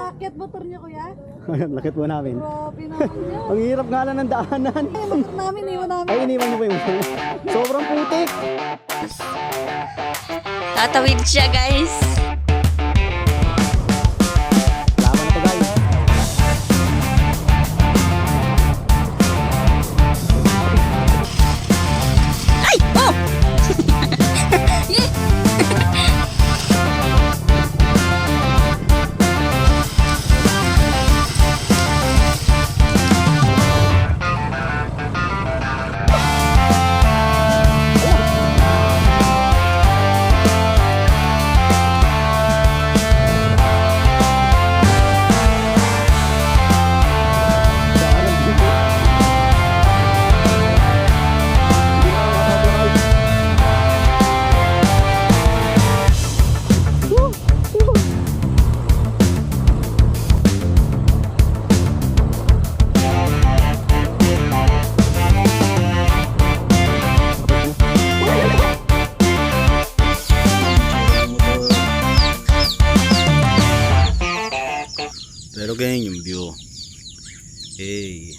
aakyat motor niyo, kuya? Lakit po namin. Grabe naman yan. Ang hirap nga lang ng daanan. Ay, motor namin, iwan namin. Ay, iniwan niyo pa yung sobrang putik. Tatawid siya, guys. Laban na to, guys. Ay! Oh! Pero ganyan yung view. Hey.